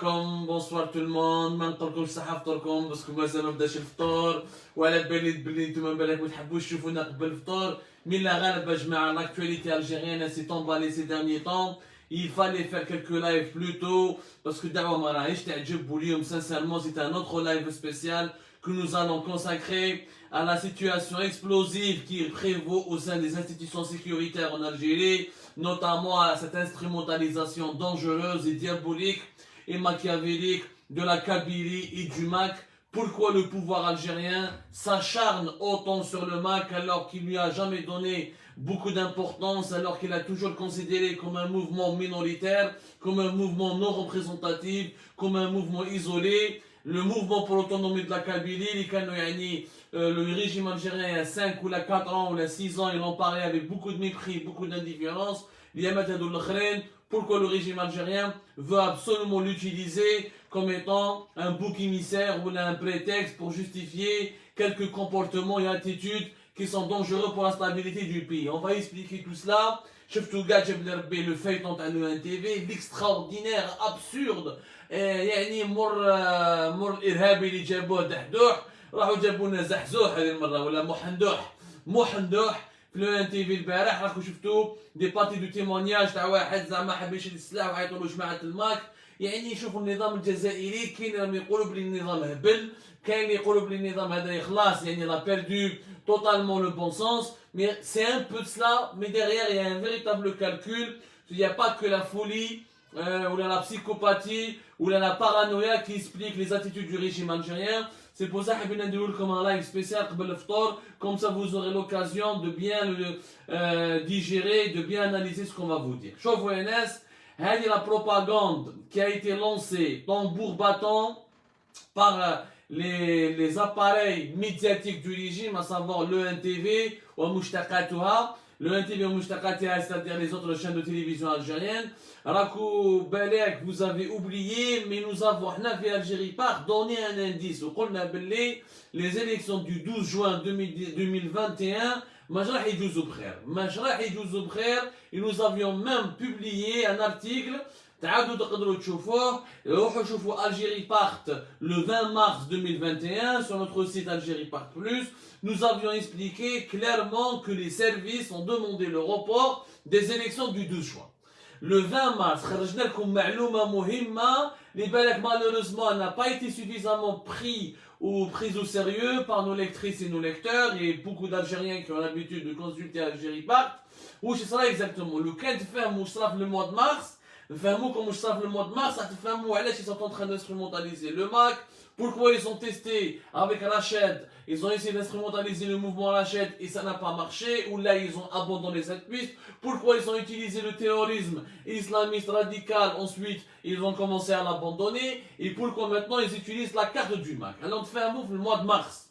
عليكم bonsoir tout le monde ما نقولكمش صحة فطوركم باسكو مازال ما بداش الفطور وعلى بالي بلي نتوما بالك ما تحبوش تشوفونا قبل الفطور مي لا غالب يا جماعة l'actualité algérienne s'est emballée ces derniers temps il fallait faire quelques lives plus tôt parce que دعوة ما راهيش تعجب واليوم sincèrement c'est un autre live spécial que nous allons consacrer à la situation explosive qui prévaut au sein des institutions sécuritaires en Algérie, notamment à cette instrumentalisation dangereuse et diabolique et machiavélique de la Kabylie et du MAC. Pourquoi le pouvoir algérien s'acharne autant sur le MAC alors qu'il ne lui a jamais donné beaucoup d'importance, alors qu'il a toujours considéré comme un mouvement minoritaire, comme un mouvement non représentatif, comme un mouvement isolé. Le mouvement pour l'autonomie de la Kabylie, le régime algérien il y a 5 ou 4 ans ou 6 ans, ils l'ont parlé avec beaucoup de mépris, beaucoup d'indifférence. Pourquoi le régime algérien veut absolument l'utiliser comme étant un bouc émissaire ou un prétexte pour justifier quelques comportements et attitudes qui sont dangereux pour la stabilité du pays. On va expliquer tout cela. شفتوا كاع جاب لي ربي لو فايتون تاع لو ان تي في ليكستراوردينير ابسورد يعني مر الارهابي اللي جابوه دحدوح راحوا جابوا لنا زحزوح هذه المره ولا محندوح في لو ان تي في البارح راكم شفتوا دي بارتي دو تيمونياج تاع واحد زعما حاب يشري السلاح وعيطوا له جماعه الماك يعني شوفوا النظام الجزائري كاين راهم يقولوا بلي النظام هبل كاين اللي يقولوا بلي النظام هذا خلاص يعني لا بيردو totalement le bon sens, mais c'est un peu de cela, mais derrière il y a un véritable calcul, il n'y a pas que la folie, ou la psychopathie, ou la paranoïa qui explique les attitudes du régime algérien. C'est pour ça que je vais comme un live spécial, comme ça vous aurez l'occasion de bien le digérer, de bien analyser ce qu'on va vous dire. Chauffe ONS, la propagande qui a été lancée tambour battant par les appareils médiatiques du régime, à savoir le NTV ou Mouchtakatouha. Le NTV ou Mouchtakatouha, c'est-à-dire les autres chaînes de télévision algériennes. Rakou Balek, vous avez oublié, mais nous avons, Hnafi Algérie Part, donné un indice. Les élections du 12 juin 2021, Majrah Hidouzou Bkhair. Et nous avions même publié un article. تعالوا تقدروا تشوفوه روحوا شوفوا Algérie Part le 20 mars 2021 sur notre site Algérie Part Plus. Nous avions expliqué clairement que les services ont demandé le report des élections du 12 juin. Le 20 mars, خرجنا لكم معلومة مهمة اللي بالك malheureusement n'a pas été suffisamment prise au sérieux par nos lectrices et nos lecteurs et beaucoup d'Algériens qui ont l'habitude de consulter Algérie Part. Où c'est ça exactement le 15 février, le mois de mars. Fahmou comme je savais le mois de mars, fahmou ils sont en train d'instrumentaliser le MAC. Pourquoi ils ont testé avec Rachid, ils ont essayé d'instrumentaliser le mouvement Rachid et ça n'a pas marché, ou là ils ont abandonné cette piste. Pourquoi ils ont utilisé le terrorisme islamiste radical, ensuite ils ont commencé à l'abandonner, et pourquoi maintenant ils utilisent la carte du MAC. Alors fahmou le mois de mars.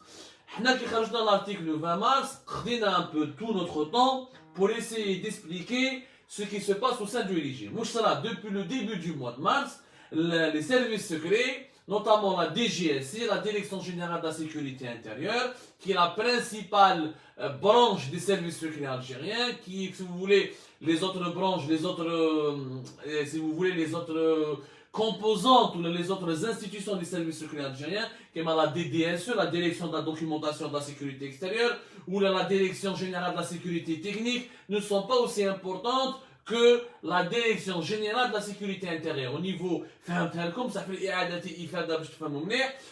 Nous avons dans l'article le 20 mars, on a un peu tout notre temps pour essayer d'expliquer ce qui se passe au sein du régime. Depuis le début du mois de mars, les services secrets, notamment la DGSI, la Direction Générale de la Sécurité Intérieure, qui est la principale branche des services secrets algériens, qui, si vous voulez, les autres branches, les autres composantes ou les autres institutions des services secrets algériens, comme la DDSE, la Direction de la Documentation de la Sécurité Extérieure, ou la Direction Générale de la Sécurité Technique, ne sont pas aussi importantes que la Direction Générale de la Sécurité Intérieure. Au niveau,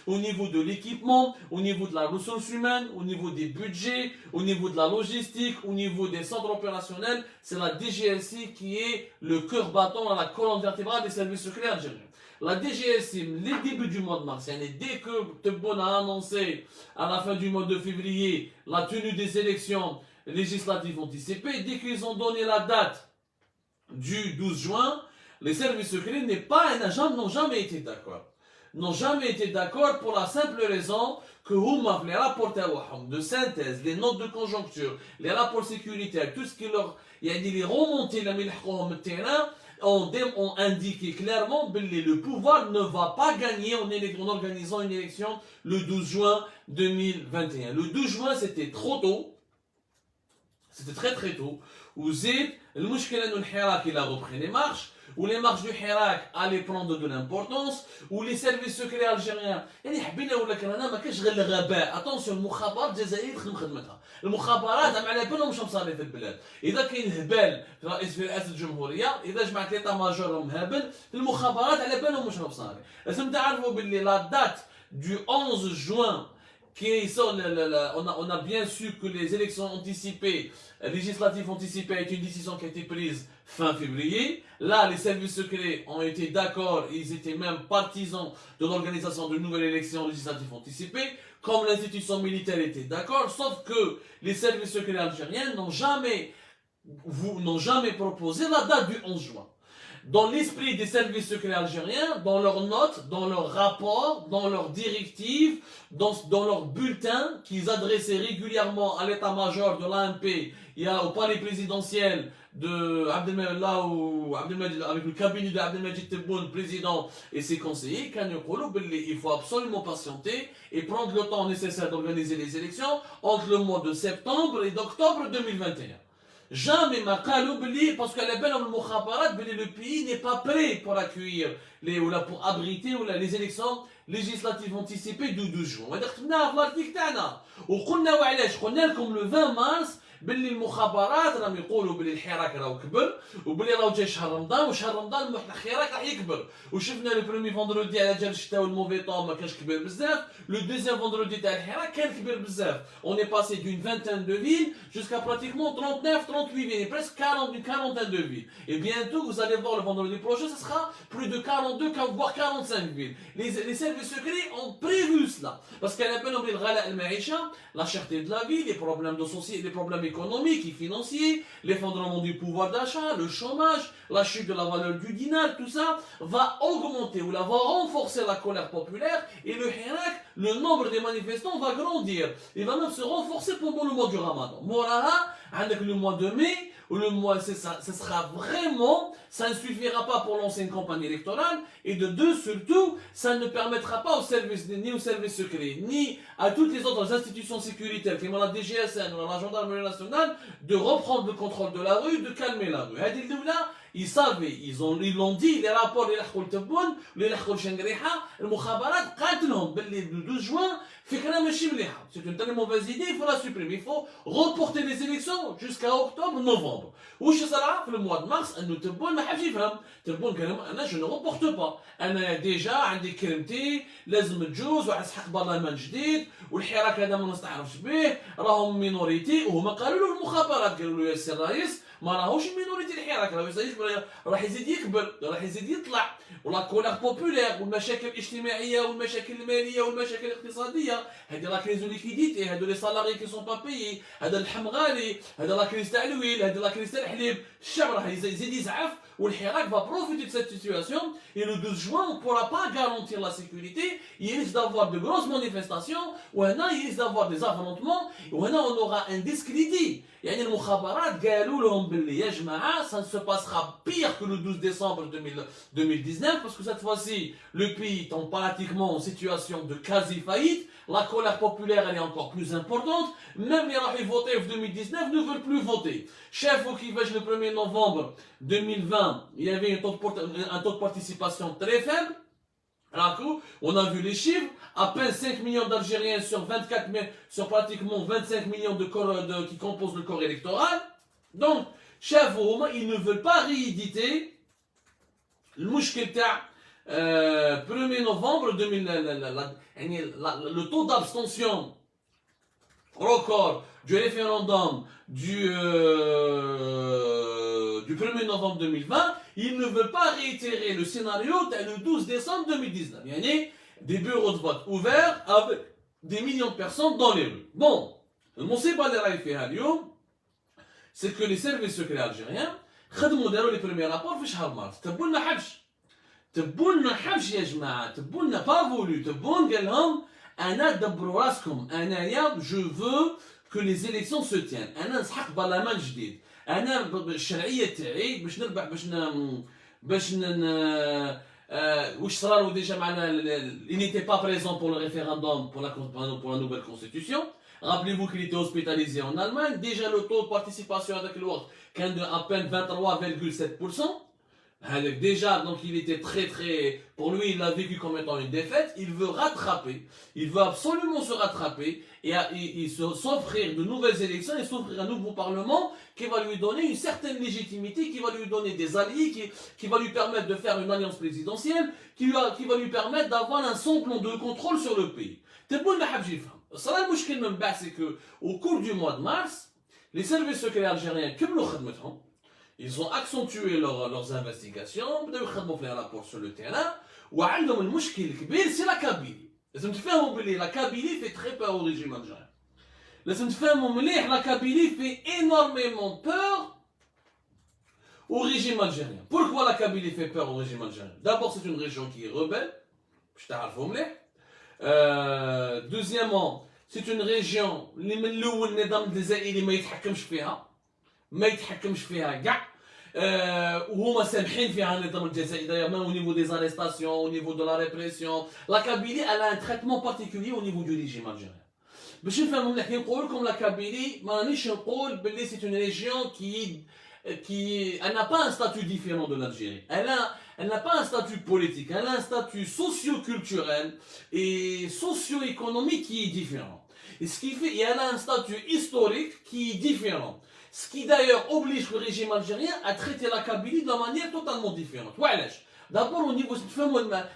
au niveau de l'équipement, au niveau de la ressource humaine, au niveau des budgets, au niveau de la logistique, au niveau des centres opérationnels, c'est la DGSI qui est le cœur battant à la colonne vertébrale des services secrets algériens. La DGSI, les débuts du mois de mars, dès que Tebboune a annoncé à la fin du mois de février la tenue des élections législatives anticipées, dès qu'ils ont donné la date du 12 juin, les services secrets n'ont jamais été d'accord. N'ont jamais été d'accord pour la simple raison que les rapports de synthèse, les notes de conjoncture, les rapports sécuritaires, tout ce qui leur les remontées de terrain, ont indiqué clairement que le pouvoir ne va pas gagner en organisant une élection le 12 juin 2021. Le 12 juin, c'était trop tôt. C'était très très tôt. Vous êtes, le mouchkela nous l'hira qui a repris les marches. où les marches du Hirak allaient prendre de l'importance, où les services secrets algériens, يعني حبينا ولا كرهنا ما كاش غير الغباء، اتونسيون المخابرات الجزائريه تخدم خدمتها، المخابرات على بالهم واش مصاري في البلاد، اذا كاين هبال في رئاسه الجمهوريه، اذا جمعت ليطا ماجور مهابل، المخابرات على بالهم واش مصاري، لازم تعرفوا باللي لا دات du 11 juin on a bien su que les élections anticipées, législatives anticipées, est une décision qui a été prise fin février. Là, les services secrets ont été d'accord, ils étaient même partisans de l'organisation de nouvelles élections législatives anticipées, comme l'institution militaire était d'accord, sauf que les services secrets algériens n'ont jamais proposé la date du 11 juin. Dans l'esprit des services secrets algériens, dans leurs notes, dans leurs rapports, dans leurs directives, dans leurs bulletins qu'ils adressaient régulièrement à l'état-major de l'ANP, au palais présidentiel de avec le cabinet d'Abdelmajid Tebboune, président et ses conseillers, il faut absolument patienter et prendre le temps nécessaire d'organiser les élections entre le mois de septembre et d'octobre 2021. Jamais Makalou Beli, parce qu'à la belle le pays n'est pas prêt pour accueillir pour abriter les élections législatives anticipées du 12 juin. On a comme le 20 mars, باللي المخابرات راهم يقولوا باللي الحراك راهو كبر وباللي راهو جاي شهر رمضان وشهر رمضان الحراك راح يكبر وشفنا لو بريمي فوندردي على جال الشتاء والموفي طون ما كانش كبير بزاف لو دوزيام فوندردي تاع الحراك كان كبير بزاف on est passé d'une vingtaine de villes jusqu'à pratiquement 39 38 villes et presque 40 une quarantaine de villes et bientôt vous allez voir le vendredi prochain ce sera plus de 42 voire 45 villes les services secrets ont prévu cela parce qu'à la peine on la cherté de la vie les problèmes de société les problèmes économiques et financiers, l'effondrement du pouvoir d'achat, le chômage, la chute de la valeur du dinar, tout ça va augmenter ou va renforcer la colère populaire et le Hirak, le nombre des manifestants va grandir. Il va même se renforcer pendant le mois du Ramadan. Moraha, avec le mois de mai, ou le mois, ce sera vraiment, ça ne suffira pas pour lancer une campagne électorale, et de deux surtout, ça ne permettra pas aux services, ni aux services secrets, ni à toutes les autres institutions sécuritaires, comme la DGSN ou la gendarmerie nationale, de reprendre le contrôle de la rue, de calmer la rue. Ils savaient, ils l'ont dit, les rapports les لحقوا لتبون les لحقوا لشنقريحة المخابرات قالت لهم باللي le 12 juin فكرة ماشي مليحة c'est une très mauvaise idée il faut la supprimer il faut reporter les élections jusqu'à octobre novembre واش صرا في le mois de mars انه تبون ما حبش يفهم تبون قال انا je ne reporte pas انا ديجا عندي كريمتي لازم تجوز وعسحق برلمان جديد والحراك هذا ما نستعرفش به راهم مينوريتي وهما قالوا له المخابرات قالوا له يا سي الرئيس ما راهوش المينوريتي الحراك راح يزيد يكبر راح يزيد يطلع ولا كولير بوبولير والمشاكل الاجتماعيه والمشاكل الماليه والمشاكل الاقتصاديه هذه لا كريز ليكيديتي هذو لي سالاري كي سون با بيي هذا اللحم غالي هذا لا كريز تاع الويل هذا لا كريز تاع الحليب الشعب راح يزيد يزعف والحراك va profiter de cette situation et le 12 juin on ne pourra pas garantir la sécurité il risque d'avoir de grosses manifestations وهنا il risque d'avoir des affrontements وهنا on aura un discrédit يعني المخابرات قالوا لهم باللي يا جماعه ça ne se passera pire que le 12 décembre 2019 parce que cette fois-ci le pays est pratiquement en situation de quasi faillite la colère populaire elle est encore plus importante même les rahi votés en 2019 ne veulent plus voter chef qui va le 1er novembre 2020 il y avait un taux de participation très faible. On a vu les chiffres, à peine 5 millions d'Algériens sur pratiquement 25 millions qui composent le corps électoral. Donc, chef, ils ne veulent pas rééditer le mouchkil 1er novembre 2000, le taux d'abstention record du référendum du 1er novembre 2020, ils ne veulent pas réitérer le scénario le 12 décembre 2019. Il y a des bureaux de vote ouverts avec des millions de personnes dans les rues. Bon, le c'est que les services secrets algériens ont les premiers rapports في شهر مارس. تبون ما حبش. تبون ما حبش يا جماعة. تبون n'a pas voulu. تبون قال لهم أنا دبروا راسكم. أنا je veux que les élections se tiennent. أنا نسحق برلمان جديد. أنا بالشرعية تاعي باش نربح باش واش صرالو ديجا معنا il n'était pas présent pour le référendum pour la nouvelle constitution. Rappelez-vous qu'il était hospitalisé en Allemagne. Déjà le taux de participation avec le وقت كان de à peine 23,7%. Déjà, donc il était très... Pour lui, il l'a vécu comme étant une défaite. Il veut rattraper. Il veut absolument se rattraper et s'offrir de nouvelles élections et s'offrir un nouveau parlement qui va lui donner une certaine légitimité, qui va lui donner des alliés, qui va lui permettre de faire une alliance présidentielle, qui va lui permettre d'avoir un semblant de contrôle sur le pays. C'est qu'au cours du mois de mars, les services secrets algériens, ils ont accentué leurs investigations, بداو يخدموا في les rapports sur le terrain, وعندهم المشكل الكبير c'est la Kabylie. لازم تفهموا بلي la Kabylie fait très peur au régime algérien. لازم تفهموا مليح la Kabylie fait énormément peur au régime algérien. Pourquoi la Kabylie fait peur au régime algérien? D'abord, c'est une région qui est rebelle, باش تعرفوا مليح. Deuxièmement, c'est une région اللي من الاول النظام الجزائري ما يتحكمش فيها كاع وهما سامحين فيها النظام الجزائري d'ailleurs même au niveau des arrestations, au niveau de la répression. La Kabylie elle a un traitement particulier au niveau du régime algérien. باش نفهموا مليح كي نقول لكم la Kabylie ما رانيش نقول باللي c'est une région qui elle n'a pas un statut différent de l'Algérie. Elle n'a pas un statut politique, elle a un statut socio-culturel et socio-économique qui est différent. Et ce qui fait, et elle a un statut historique qui est différent. Ce qui d'ailleurs oblige le régime algérien à traiter la Kabylie de manière totalement différente. D'abord au niveau,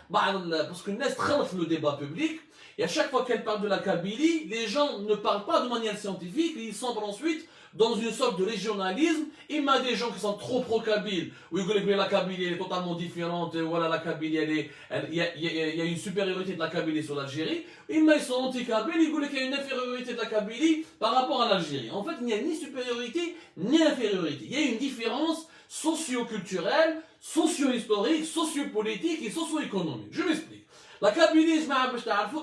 parce que Nest relève le débat public, et à chaque fois qu'elle parle de la Kabylie, les gens ne parlent pas de manière scientifique, ils sombrent ensuite dans une sorte de régionalisme. Il y a des gens qui sont trop pro-Kabyle, où ils disent que la Kabylie elle est totalement différente, voilà la Kabylie, il y a une supériorité de la Kabylie sur l'Algérie. Il y a ils sont anti-Kabyle, ils disent qu'il y a une infériorité de la Kabylie par rapport à l'Algérie. En fait, il n'y a ni supériorité, ni infériorité. Il y a une différence socio-culturelle, socio-historique, socio-politique et socio-économique. Je m'explique. La Kabylie,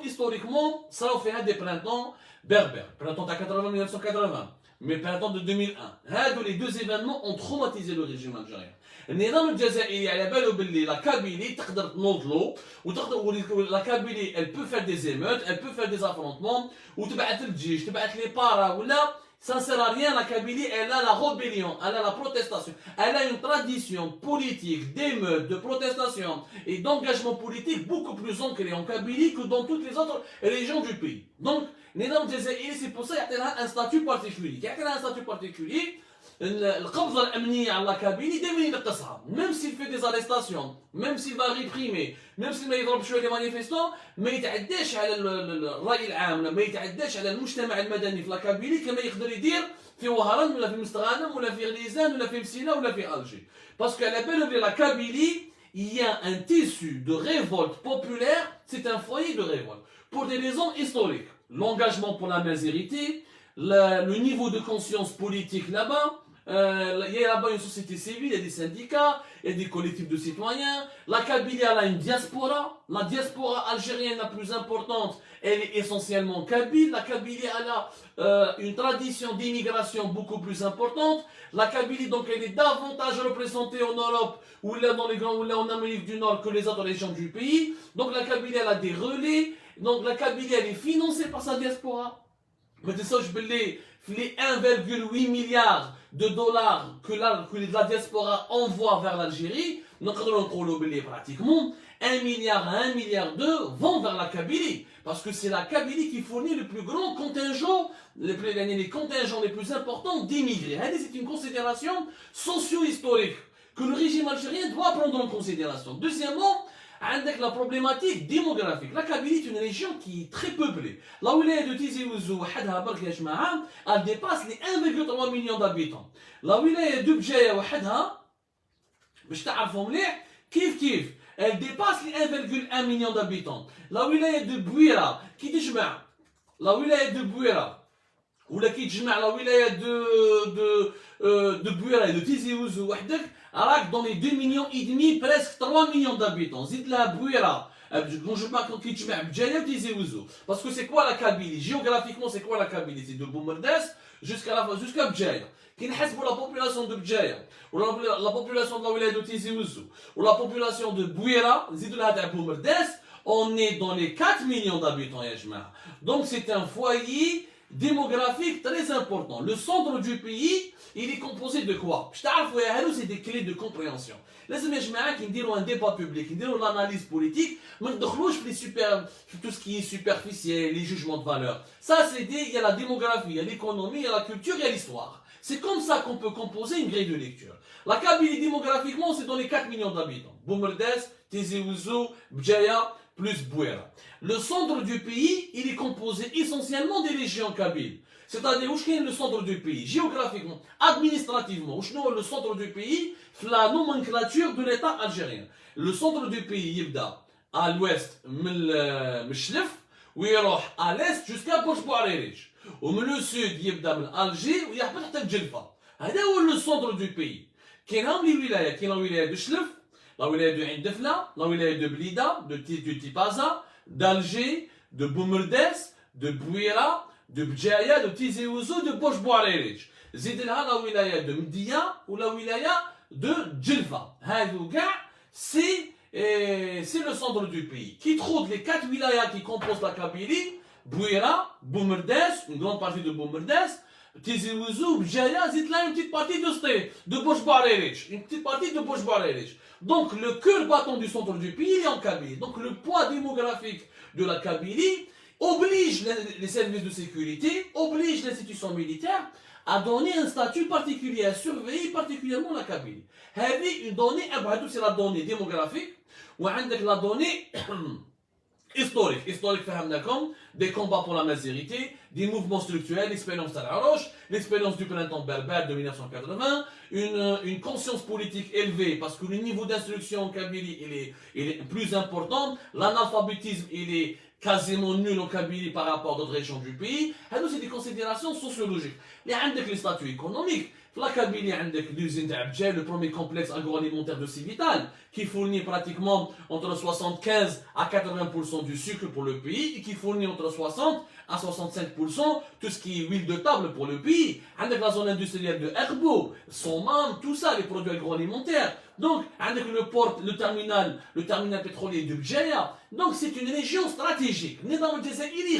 historiquement, ça a fait des printemps berbères. Printemps de 1980. Mais printemps de 2001. Les deux événements ont traumatisé le régime algérien. النظام الجزائري على بالو باللي la Kabylie تقدر تنوضلو la Kabylie elle peut faire des émeutes, elle peut faire des affrontements وتبعث الجيش تبعث لي بارا ولا ça ne sert à rien. La Kabylie elle a la rébellion, elle a la protestation, elle a une tradition politique d'émeutes, de protestation et d'engagement politique beaucoup plus ancrée en Kabylie que dans toutes les autres régions du pays. Donc النظام الجزائري c'est pour ça يعطيها un statut particulier. يعطيها un statut particulier. القبضة الأمنية على la Kabylie دائما ينقصها. Même s'il fait des arrestations, même s'il va réprimer, même s'il ما يضرب شوية les manifestants, ما يتعداش على الرأي العام، ما يتعداش على المجتمع المدني في la Kabylie كما يقدر يدير في وهران ولا في مستغانم ولا في غليزان ولا في مسينا ولا في ألجي. Parce qu'à la belle de la Kabylie, il y a un tissu de révolte populaire, c'est un foyer de révolte. Pour des raisons historiques. L'engagement pour la majorité, le niveau de conscience politique là-bas, il y a là-bas une société civile, il y a des syndicats, il y a des collectifs de citoyens. La Kabylie elle a une diaspora. La diaspora algérienne la plus importante, elle est essentiellement kabyle. La Kabylie elle a une tradition d'immigration beaucoup plus importante. La Kabylie donc elle est davantage représentée en Europe ou là dans les grands ou là en Amérique du Nord que les autres régions du pays. Donc la Kabylie elle a des relais. Donc la Kabylie elle est financée par sa diaspora. Mais de ça je peux les 1,8 milliard de dollars que la diaspora envoie vers l'Algérie, donc pratiquement 1 milliard à 1 milliard 2 vont vers la Kabylie. Parce que c'est la Kabylie qui fournit le plus grand contingent, les contingents les plus importants d'immigrés. C'est une considération socio-historique que le régime algérien doit prendre en considération. Deuxièmement, avec la problématique démographique. La Kabylie est une région qui est très peuplée. La wilaya de Tizi Ouzou, elle dépasse les 1,3 million d'habitants. La wilaya de Bjaya, elle dépasse les 1,1 million d'habitants. La wilaya de Bouira, la wilaya de Bouira, ou la wilaya de Bouira et de Tizi Ouzou, dans les 2 millions et demi, presque 3 millions d'habitants. Zid la Bouira. Quand je parle de Bdjaïa ou Tizi Ouzou. Parce que c'est quoi la Kabylie? Géographiquement, c'est quoi la Kabylie? C'est de Boumerdes jusqu'à Bdjaïa. Qui n'est pour la population de Bdjaïa, ou la population de la wilaya de Tizi Ouzou, ou la population de Bouira, Zid la Boumerdes, on est dans les 4 millions d'habitants. Donc c'est un foyer démographique très important. Le centre du pays, il est composé de quoi? C'est des clés de compréhension. لازم يا جماعه كي نديروا ان ديبا بوبليك نديروا l'analyse politique ما ندخلوش في tout ce qui est superficiel, les jugements de valeur. Ça c'est il y a la démographie, il y a l'économie, il y a la culture, il y a l'histoire. C'est comme ça qu'on peut composer une grille de lecture. La Kabylie démographiquement c'est dans les 4 millions d'habitants. Boumerdès, Tizi Ouzou, Bdjaya plus Bouera. Le centre du pays, il est composé essentiellement des régions kabyles. C'est-à-dire, où est le centre du pays? Géographiquement, administrativement, où est le centre du pays? La nomenclature de l'État algérien. Le centre du pays, يبدا à l'ouest, Mchlef, où il à l'est jusqu'à Bourj-Bouarérij. Au le sud, يبدا من Alger, où il y a peut-être Djelfa. C'est le centre du pays. كاين هم les wilayas, كاين la wilaya de Chlef, la wilaya de Ain Defla, la wilaya de Blida, de Tipaza, d'Alger, de Boumerdès, de Bouira, de Bdjaya, de Tizi Ouzou, de Bourj-Bouarérij. زيد لها la wilaya de Mdia ou la wilaya de Djelfa. C'est le centre du pays. Qui trouve les 4 wilayas qui composent la Kabylie, Bouira, Boumerdès, une grande partie de Boumerdès, Tizi Ouzou, Bdjaya, zid là une petite partie de Bourj-Bouarérij. Une petite partie de Bourj-Bouarérij. Donc le cœur battant du centre du pays est en Kabylie. Donc le poids démographique de la Kabylie oblige les services de sécurité, oblige l'institution militaire à donner un statut particulier, à surveiller particulièrement la Kabylie. C'est une donnée, c'est la donnée démographique, ou la donnée historique. Historique, des combats pour la majorité, des mouvements structurels, l'expérience d'Al-Aroche, l'expérience du printemps berbère de 1980, une conscience politique élevée, parce que le niveau d'instruction en Kabylie, il est plus important, l'analphabétisme, il est quasiment nul en Kabylie par rapport à d'autres régions du pays. C'est des considérations sociologiques. Il y a les statuts économiques. La Kabylie, l'usine d'Abdjel, le premier complexe agroalimentaire de Civital, qui fournit pratiquement entre 75 à 80% du sucre pour le pays, et qui fournit entre 60 à 65% tout ce qui est huile de table pour le pays. Avec la zone industrielle de Herbo, Somam, tout ça, les produits agroalimentaires. Donc, avec le port, le terminal pétrolier de Bdjaya. Donc, c'est une région stratégique. Nidam al-Jazairi,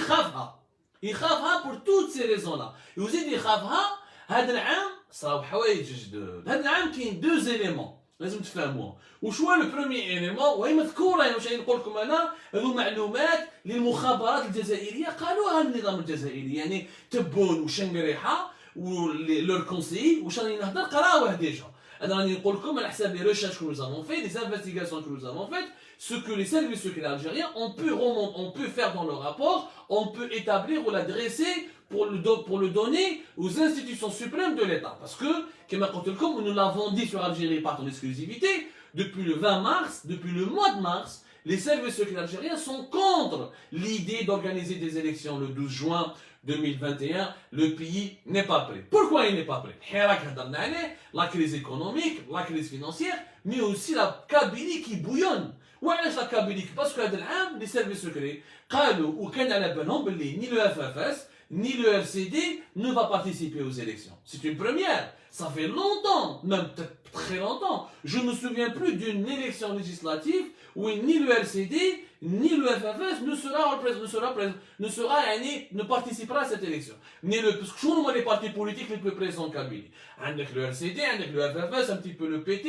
il khafha pour toutes ces raisons-là. Et vous avez dit khafha, هذا العام صراو حوايج جدد. هذا العام كاين دو زيليمون لازم تفهموهم. وش هو لو بروميي ايليمون وهي مذكوره يعني واش نقول لكم انا هذو معلومات للمخابرات الجزائريه قالوها النظام الجزائري يعني تبون وشنقريحه ولور كونسي واش راني نهضر قراوه ديجا. انا راني نقول لكم على حساب لي ريشيرش que nous avons fait, les investigations que nous avons faites, ce que les services secrets algériens on peut faire dans le rapport, on peut établir ou l'adresser pour le donner aux institutions suprêmes de l'État. Parce que, comme nous l'avons dit sur Algérie par en exclusivité, depuis le 20 mars, depuis le mois de mars, les services secrets algériens sont contre l'idée d'organiser des élections le 12 juin 2021. Le pays n'est pas prêt. Pourquoi il n'est pas prêt? La crise économique, la crise financière, mais aussi la Kabylie qui bouillonne. وعلاش لا كابيلي باسكو هذا العام les services secrets قالوا وكان على بالهم باللي ni le FFS ni le RCD ne va participer aux élections. C'est une première. Ça fait longtemps, même peut-être très longtemps. Je ne me souviens plus d'une élection législative où ni le RCD ni le FFS ne participera à cette élection. Parce que je les partis politiques les plus présents en Kabylie. Avec le RCD, avec le FFS, un petit peu le PT,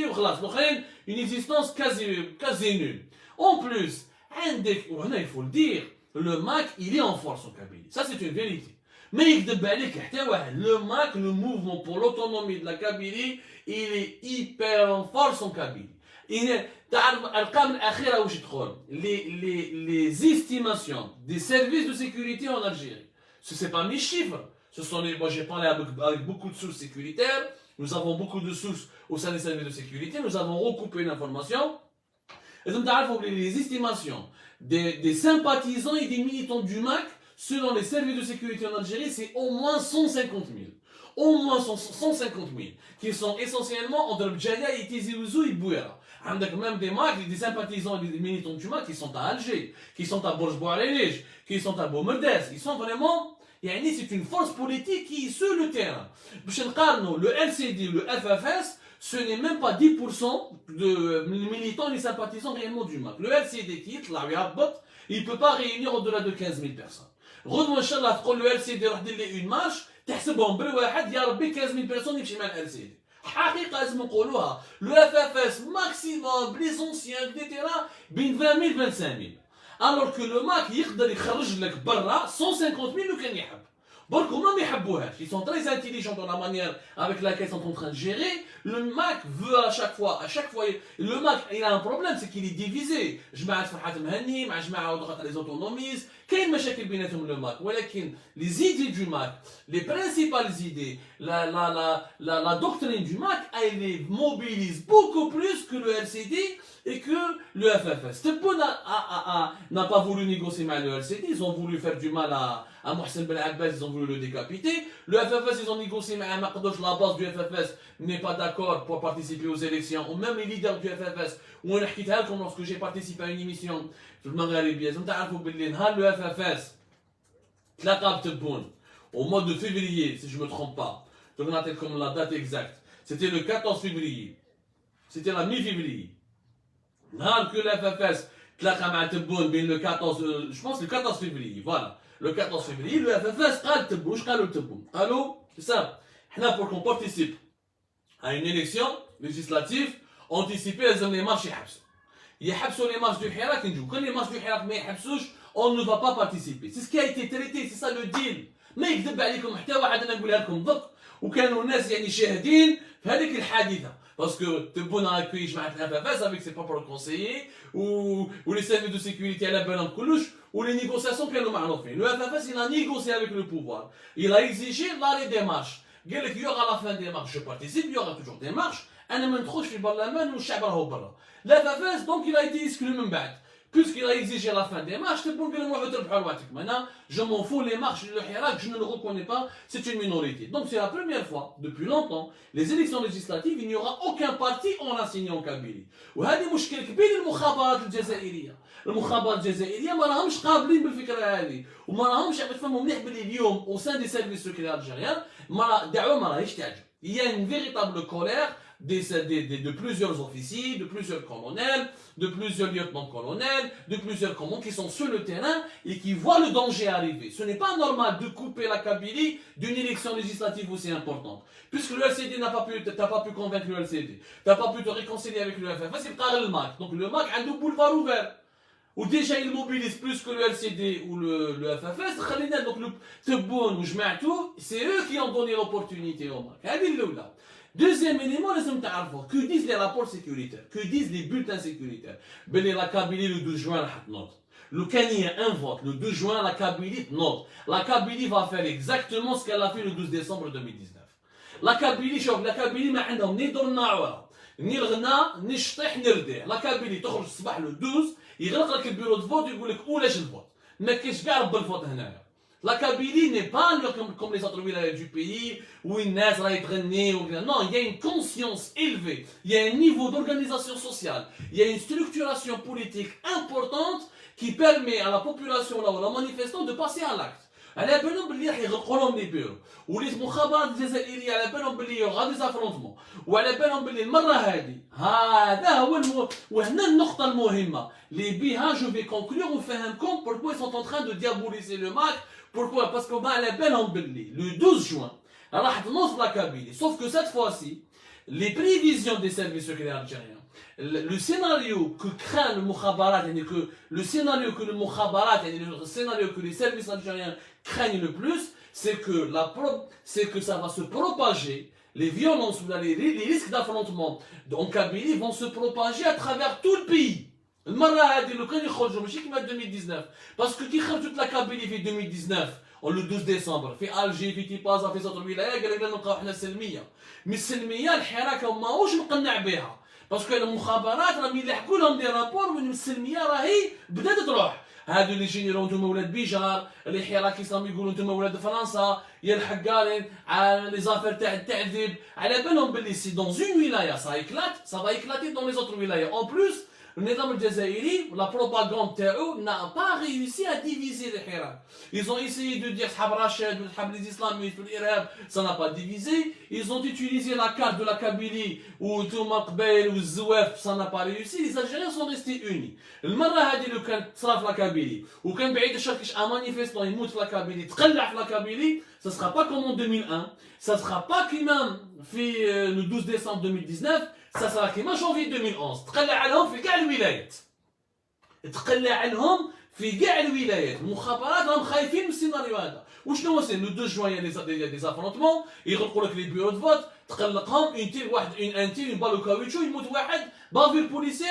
une existence quasi nulle. En plus, il faut le dire, le MAC, il est en force en Kabylie. Ça, c'est une vérité. Mais le MAC, le mouvement pour l'autonomie de la Kabylie, il est hyper en force en Kabylie. Les estimations des services de sécurité en Algérie, ce n'est pas mes chiffres. Moi, j'ai parlé avec beaucoup de sources sécuritaires. Nous avons beaucoup de sources au sein des services de sécurité. Nous avons recoupé l'information. Les estimations des sympathisants et des militants du MAC, selon les services de sécurité en Algérie, c'est au moins 150 000. Au moins 150 000, qui sont essentiellement entre Bdjaya et Tizi Ouzou et Bouira. Même des MAC, des sympathisants et des militants du MAC qui sont à Alger, qui sont à Bourj-Bouarérij, qui sont à Boumerdès. Ils sont vraiment... c'est une force politique qui est sur le terrain. Le LCD, le FFS, ce n'est même pas 10% de militants et sympathisants réellement du MAC. Le LCD qui est là, il ne peut pas réunir au-delà de 15 000 personnes. غدوه ان شاء الله تقول له ال سي دي روح دير لي اون مارش تحسبهم بالواحد يا ربي 15000 بيرسون يمشي مع ال سي دي. حقيقه لازم نقولوها لو اف اف اس ماكسيموم بلي زونسيان دي تيرا بين 20000 25000 الوغ كو لو ماك يقدر يخرج لك برا 150000 لو كان يحب. برك هما ما يحبوهاش. Ils sont très intelligents dans la manière avec laquelle ils sont en train de gérer. Le Mac veut à chaque fois, le Mac il a un problème, c'est qu'il est divisé. جماعة فرحات مهني مع جماعة أخرى les autonomistes. كاين مشاكل بيناتهم le Mac. ولكن les idées du Mac, les principales idées, la doctrine du Mac, elle les mobilise beaucoup plus que le LCD et que le FFS. Tebboune n'a pas voulu négocier avec le LCD, ils ont voulu faire du mal à Mohsen Ben Abbas, ils ont voulu le décapiter. Le FFS, ils ont négocié avec Makdosh, la base du FFS n'est pas d'accord pour participer aux élections, ou même les leaders du FFS. Ou lorsque j'ai participé à une émission, je me rappelle bien, le FFS, au mois de février, si je ne me trompe pas, je me rappelle comme la date exacte, c'était le 14 février, c'était la mi-février. Que le FFS, le 14, je pense le 14 février, voilà. Le 14 février, le FFS قال تبوا قالوا تبوا قالوا ça احنا pour qu'on participe à une élection législative anticipée لازم les marches يحبسوا les marches du حراك نجوا كان les marches du حراك ما يحبسوش on ne va pas participer. C'est ce qui a été traité, c'est ça le deal. ما يكذب عليكم حتى واحد انا نقولها لكم ضبط وكانوا الناس يعني شاهدين في هذيك الحادثه. Parce que Tebboune a accueilli le FFS avec ses propres conseillers, ou les services de sécurité à la Belan Koulouch, ou les négociations qu'elle a fait. Le FFS, il a négocié avec le pouvoir. Il a exigé l'arrêt des marches. Il y aura la fin des marches, je participe, il y aura toujours des marches. Le FFS, donc, il a été exclu même بعد. Puisqu'il a exigé la fin des marches, c'est pour que le moi maintenant, je m'en fous, les marches, le Hirak, je ne le reconnais pas, c'est une minorité. Donc c'est la première fois, depuis longtemps, les élections législatives, il n'y aura aucun parti en assigné en Kabylie. وهذه مشكل كبير للمخابرات الجزائرية. المخابرات الجزائرية ما راهمش قابلين بالفكرة هذه، وما راهمش يفهموا مليح باللي اليوم au sein des services secrets algériens، الدعوة ما راهيش تعجب. Il y a une véritable colère de plusieurs officiers, de plusieurs colonels, de plusieurs lieutenants-colonels, de plusieurs commandants qui sont sur le terrain et qui voient le danger arriver. Ce n'est pas normal de couper la Kabylie d'une élection législative aussi importante. Puisque le LCD t'as pas pu convaincre le LCD, t'as pas pu te réconcilier avec le FFS, c'est le MAC. Donc le MAC a un boulevard ouvert. Ou déjà il mobilise plus que le LCD ou le FFS, donc le Tebboune ou Jma'tou, c'est eux qui ont donné l'opportunité au MAC. Deuxième élément, que disent les rapports sécuritaires, que disent les bulletins sécuritaires. La Kabylie le 12 juin, le Kenya a un vote, le 12 juin, la Kabylie note. La Kabylie va faire exactement ce qu'elle a fait le 12 décembre 2019. La Kabylie ما عندهم ni دور الناعورة ni الغناء ni الشطيح ni الرديع. La Kabylie تخرج الصباح le 12 يغلق لك البيرو دو فوت يقول لك ولاش الفوت. ما كاينش كاع رب الفوت هنايا. La Kabylie n'est pas comme les autres villages du pays où une naisse va être née. Non, il y a une conscience élevée, il y a un niveau d'organisation sociale, il y a une structuration politique importante qui permet à la population là, ou aux manifestants de passer à l'acte. على بالهم باللي راح يغلقوا لهم لي بيرو وليت مخابرات الجزائريه على بالهم باللي يوغا دي زافرونتمون وعلى بالهم باللي المره هذه هذا هو وهنا النقطه المهمه اللي بها جو في كونكلور ونفهمكم pourquoi ils sont en train de diaboliser le MAC. Pourquoi? Parce qu'on va à la peine le 12 juin, راح تنص la Kabylie. Sauf que cette fois-ci, les prévisions des services secrets algériens, le scénario que craint le Mukhabarat, le scénario que le Mukhabarat, le scénario que les services algériens craignent le plus, c'est que ça va se propager, les violences, les risques d'affrontement en Kabylie vont se propager à travers tout le pays. المرة هذه لو كان يخرجوا ماشي كيما 2019 باسكو كي خرجت لا كابيلي في 2019 لو 12 ديسمبر في الجي في تيبازا في زوطر ولايات قال لك نلقاو حنا سلميه مي السلميه الحراكه ماهوش مقنع بها باسكو المخابرات راهم يلحقوا لهم دي رابور وين السلميه راهي بدات تروح هادو اللي جينيرو نتوما ولاد بيجار اللي حراك راهم يقولوا نتوما ولاد فرنسا يا الحقارين على لي زافير تاع التعذيب على بالهم باللي سي دون اون ولايه سا ايكلات سا فا ايكلاتي دون لي زوطر ولايات اون بلوس النظام الجزائري la propagande تاعو n'a pas réussi à diviser الحراك. Ils ont essayé de dire صحاب راشد صحاب les islamistes والإرهاب, ça n'a pas divisé. Ils ont utilisé la carte de la Kabylie ou توما قبيل والزواف, ça n'a pas réussi. Les Algériens sont restés unis. المرة هذه لو كانت صرا في لا كابيلي وكان بعيد الشر كاش ان مانيفيستون يموت في لا كابيلي تقلع في لا كابيلي, ça sera pas comme en 2001, ça sera pas كيما في le 12 décembre 2019, ça sera كيما janvier 2011. تقلع عليهم في كاع الولايات, تقلع عليهم في كاع الولايات. المخابرات راهم خايفين من السيناريو هذا. وشنو هو السيناريو؟ لو 2 جوان يا دي زافرونتمون, يغلقوا لك لي بيرو دو فوت, تقلقهم اون تير واحد ان تير اون بالو كاويتشو, يموت واحد بافير بوليسير,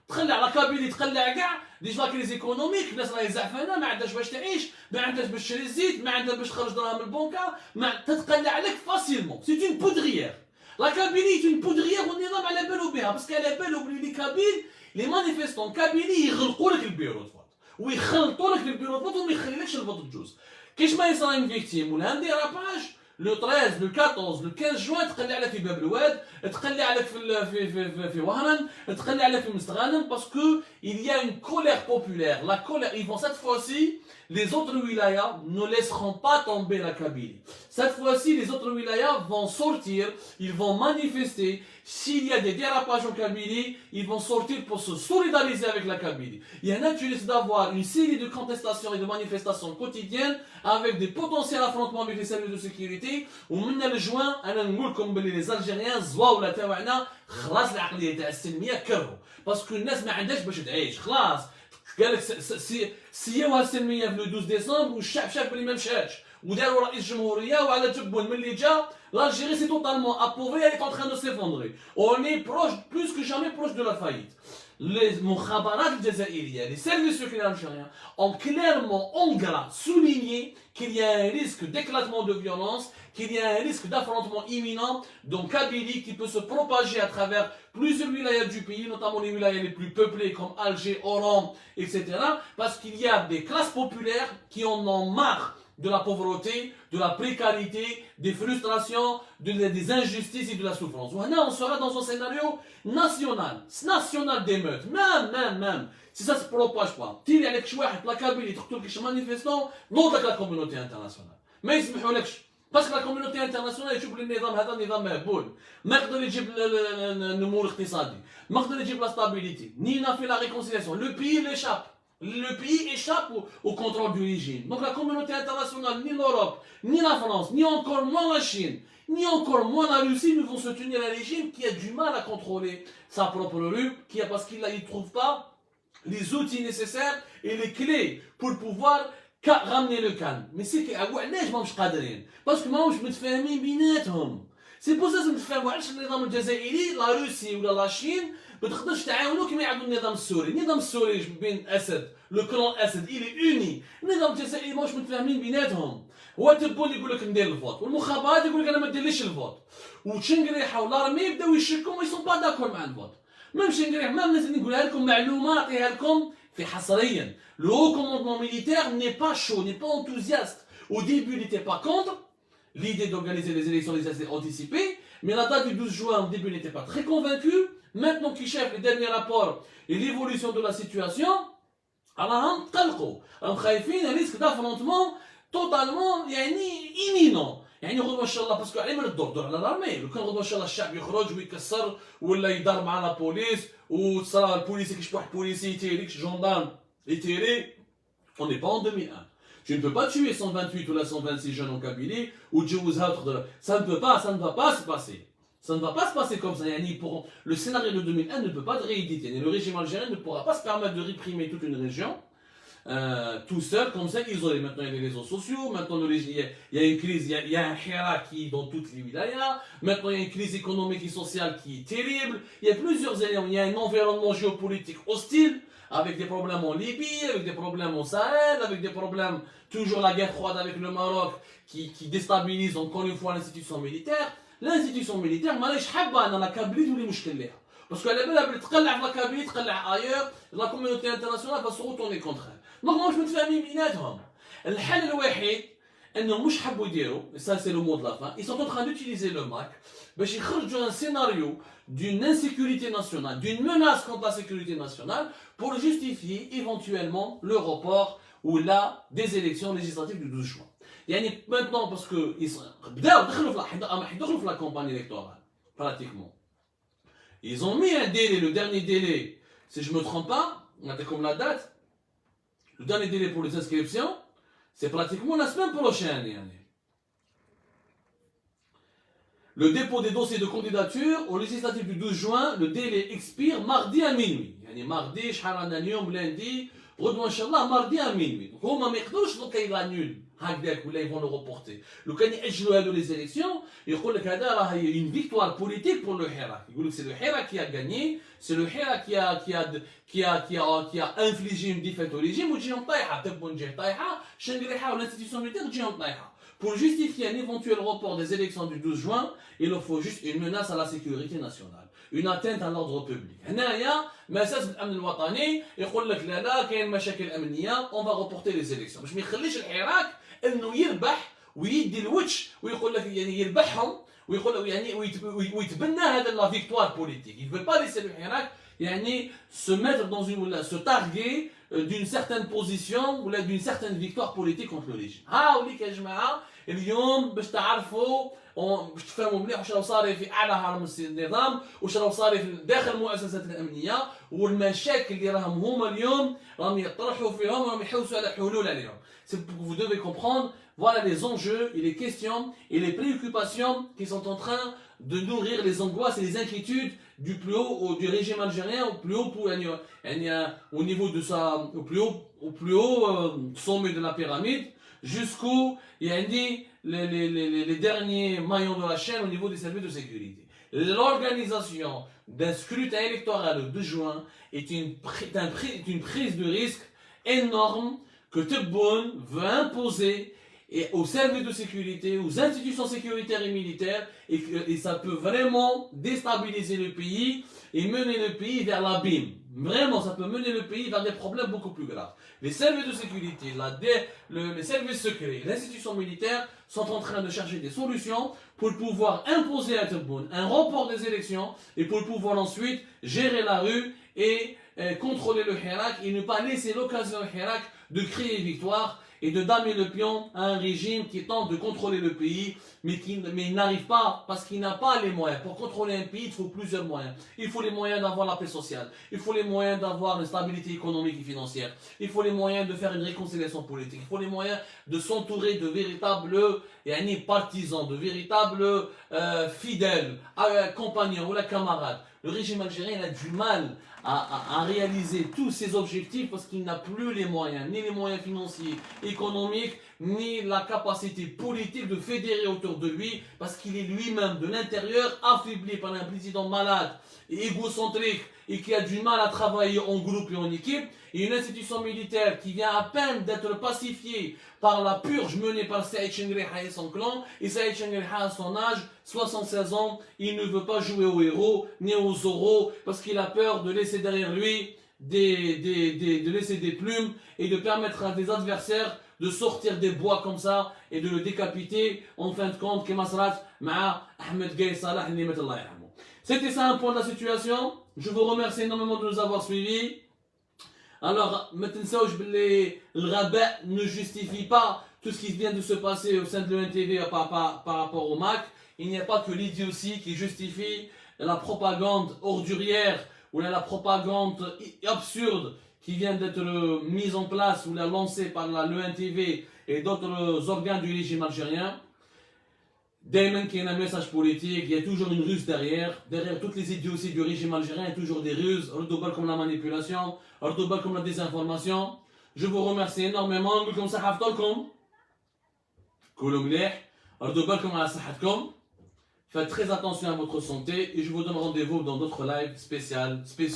تقلع على كابيلي, تقلع كاع ديجا كريز ايكونوميك, الناس راهي زعفانه, ما عندهاش باش تعيش, ما عندهاش باش تشري الزيت, ما عندها باش تخرج دراهم من البنكه, تتقلع عليك فاسيلمون. سي اون بودريير. لا كابيلي اون بودريير والنظام على بالو بها, باسكو على بالو بلي لي كابيل لي مانيفيستون كابيلي يغلقوا لك البيرو فوت ويخلطوا لك البيرو فوت وما يخليلكش الفوت تجوز. كاش ما يصرا اون فيكتيم ولا ان ديراباج لو 13 لو 14 لو 15 جوان, تقلع عليك في باب الواد, تقلع عليك في وهران, تقلع عليك في مستغانم, باسكو il y a une colère populaire. La colère, ils vont cette fois-ci, les autres wilayas ne laisseront pas tomber la Kabylie. Cette fois-ci, les autres wilayas vont sortir, ils vont manifester. S'il y a des dérapages en Kabylie, ils vont sortir pour se solidariser avec la Kabylie. Il y en a qui risquent d'avoir une série de contestations et de manifestations quotidiennes avec des potentiels affrontements avec les services de sécurité. ومن الجوان انا نقول لكم بلي les Algériens الزواوله تاعنا خلاص العقليه تاع السلميه كرهوا, باسكو الناس ما عندهاش باش تعيش خلاص. قال لك سياوها السلميه في 12 ديسمبر والشعب شاف بلي ما مشاتش, وداروا رئيس جمهوريه وعلى تبون من اللي جا l'Algérie c'est totalement appauvrie, elle est en train de s'effondrer. On est proche, plus que jamais proche de la faillite. Les mukhabarat algériens, les services secrets algériens ont clairement en gras souligné qu'il y a un risque d'éclatement de violence, qu'il y a un risque d'affrontement imminent dans Kabylie qui peut se propager à travers plusieurs wilayas du pays, notamment les wilayas les plus peuplés comme Alger, Oran, etc. Parce qu'il y a des classes populaires qui en ont marre de la pauvreté, de la précarité, des frustrations, des injustices et de la souffrance. On sera dans un scénario national d'émeute. Même, si ça ne se propage pas. Tire avec chouette, la Kabylie, tous les manifestants, non avec la communauté internationale. Mais ils ne parce que la communauté internationale يشوف لي النظام هذا نظام مهبول, ما يقدر يجيب النمو الاقتصادي, ما يقدر يجيب لا stabilité, ni n'a fait la réconciliation. Le pays échappe au contrôle du régime. Donc la communauté internationale, ni l'Europe, ni la France, ni encore moins la Chine, ni encore moins la Russie ne vont soutenir un régime qui a du mal à contrôler sa propre rue, parce qu'il ne trouve pas les outils nécessaires et les clés pour pouvoir ramener le calme. Mais c'est que علاش ماهمش قادرين, باسكو ماهمش متفاهمين بيناتهم. سي بور سا نتفاهموا علاش النظام الجزائري لا روسي ولا لا شين ما تقدرش تعاونوا كما يعاونوا النظام السوري. النظام السوري بين اسد لو كلون اسد الي اوني, النظام الجزائري ماهوش متفاهمين بيناتهم. هو تبون يقول لك ندير الفوت, والمخابرات يقول لك انا ما نديرليش الفوت, وتشنقريحه والارمي يبداو يشكوا ما يسون با داكور مع الفوت. ميم شنقريح ما الناس اللي نقولها لكم معلومه نعطيها لكم في حصريا. Le haut commandement militaire n'est pas chaud, n'est pas enthousiaste. Au début, il n'était pas contre l'idée d'organiser les élections anticipées, mais la date du 12 juin, au début, il n'était pas très convaincu. Maintenant qu'il chef les derniers rapports et l'évolution de la situation, alors on خايفين un risque d'affrontement totalement imminent. يعني غدوه ان شاء الله باسكو عليه من الدور على الارمي, لو كان غدوه ان شاء الله الشعب يخرج ويكسر ولا يدار مع لا بوليس وتصرا البوليس كيش واحد بوليسي يتيريك جوندارم يتيري. On n'est pas en 2001. Tu ne peux pas tuer 128 ou la 126 jeunes en Kabylie ou تجوزها وتقدر. Ça ne va pas se passer. Ça ne va pas se passer comme ça. Le scénario de 2001 ne peut pas être réédité. Le régime algérien ne pourra pas se permettre de réprimer toute une région tout seul, comme ça, isolé. Maintenant, il y a les réseaux sociaux. Maintenant, il y a une crise, il y a un hira qui est dans toutes les wilayas. Maintenant, il y a une crise économique et sociale qui est terrible. Il y a plusieurs éléments. Il y a un environnement géopolitique hostile, avec des problèmes en Libye, avec des problèmes au Sahel, avec des problèmes, toujours la guerre froide avec le Maroc, qui déstabilise encore une fois l'institution militaire. L'institution militaire, مانيش حابة أن لا كابيلي تولي مشكل ليها. باسكو على بالها بلي تقلع في لا كابيلي تقلع ايور, لا كوميونيتي انترناسيونال فاس روتوني كونتر. دونك ماهوش متفاهمين بيناتهم. الحل الوحيد ça c'est le mot de la fin, ils sont en train d'utiliser le MAC pour créer un scénario d'une insécurité nationale, d'une menace contre la sécurité nationale pour justifier éventuellement le report ou là des élections législatives du 12 juin. يعني maintenant parce que ils دخلوا في la campagne électorale pratiquement. Ils ont mis un délai, le dernier délai, si je ne me trompe pas, on a comme la date, le dernier délai pour les inscriptions, c'est pratiquement la semaine prochaine. Le dépôt des dossiers de candidature au législatif du 12 juin, le délai expire mardi à minuit. Mardi, lundi, mardi à minuit. Donc, ils vont le reporter. Le cas les élections, il y a une victoire politique pour le Hirak. C'est le Hirak qui a gagné, c'est le Hirak qui a infligé une défaite au régime, l'institution militaire. Pour justifier un éventuel report des élections du 12 juin, il leur faut juste une menace à la sécurité nationale, une atteinte à l'ordre public. On va reporter les élections. باش ما يخليش الحراك انه يربح ويدي الوتش ويقول لك يعني يربحهم ويقول يعني ويتبنى هذا لا فيكتوار بوليتيك. Il ne veut pas laisser le Hirak يعني se mettre dans une se targuer d'une certaine position ou d'une certaine victoire politique contre le régime. هاوليك يا جماعه اليوم باش تعرفوا باش تفهموا مليح واش راه صار في اعلى هرم النظام، واش راه صار في داخل المؤسسات الامنيه، والمشاكل اللي راهم هما اليوم راهم يطرحوا فيهم وراهم يحوسوا على حلول عليهم. Vous devez comprendre, voilà les enjeux et les questions et les préoccupations qui sont en train de nourrir les angoisses et les inquiétudes du plus haut du régime algérien au plus haut au niveau de sa au plus haut sommet de la pyramide jusqu'au les derniers maillons de la chaîne au niveau des services de sécurité. L'organisation d'un scrutin électoral le 2 juin est une prise de risque énorme que Tebboune veut imposer aux services de sécurité, aux institutions sécuritaires et militaires, et ça peut vraiment déstabiliser le pays et mener le pays vers l'abîme. Vraiment, ça peut mener le pays vers des problèmes beaucoup plus graves. Les services de sécurité, les services secrets, les institutions militaires sont en train de chercher des solutions pour pouvoir imposer à Tebboune un report des élections et pour pouvoir ensuite gérer la rue et contrôler le Hirak et ne pas laisser l'occasion au Hirak de créer victoire et de damer le pion à un régime qui tente de contrôler le pays, mais il n'arrive pas parce qu'il n'a pas les moyens. Pour contrôler un pays, il faut plusieurs moyens. Il faut les moyens d'avoir la paix sociale. Il faut les moyens d'avoir une stabilité économique et financière. Il faut les moyens de faire une réconciliation politique. Il faut les moyens de s'entourer de véritables partisans, de véritables fidèles, compagnons ou camarades. Le régime algérien a du mal à réaliser tous ses objectifs parce qu'il n'a plus les moyens, ni les moyens financiers, économiques, ni la capacité politique de fédérer autour de lui parce qu'il est lui-même de l'intérieur affaibli par un président malade et égocentrique et qui a du mal à travailler en groupe et en équipe, et une institution militaire qui vient à peine d'être pacifiée par la purge menée par Saïd Chengrikha et son clan, et Saïd Chengrikha à son âge, 76 ans, il ne veut pas jouer aux héros ni aux oraux parce qu'il a peur de laisser derrière lui de laisser des plumes et de permettre à des adversaires de sortir des bois comme ça et de le décapiter en fin de compte كما صرات مع Ahmed Gaye Salah اللي مات الله يرحمه. C'était ça un point de la situation. Je vous remercie énormément de nous avoir suivis. Alors, ما تنساوش باللي الغباء ne justifie pas tout ce qui vient de se passer au sein de l'ENTV par rapport au MAC. Il n'y a pas que l'idiotie qui justifie la propagande ordurière ou la propagande absurde qui vient d'être mise en place ou lancée par l'ENTV et d'autres organes du régime algérien. Dès qu'il y a un message politique, il y a toujours une ruse derrière. Derrière toutes les idioties du régime algérien, il y a toujours des ruses. ردوبال comme la manipulation, ردوبال comme la désinformation. Je vous remercie énormément. نقولكم صحة فطوركم. كلوا مليح. ردوبال comme على صحتكم. Faites très attention à votre santé et je vous donne rendez-vous dans d'autres lives spéciaux.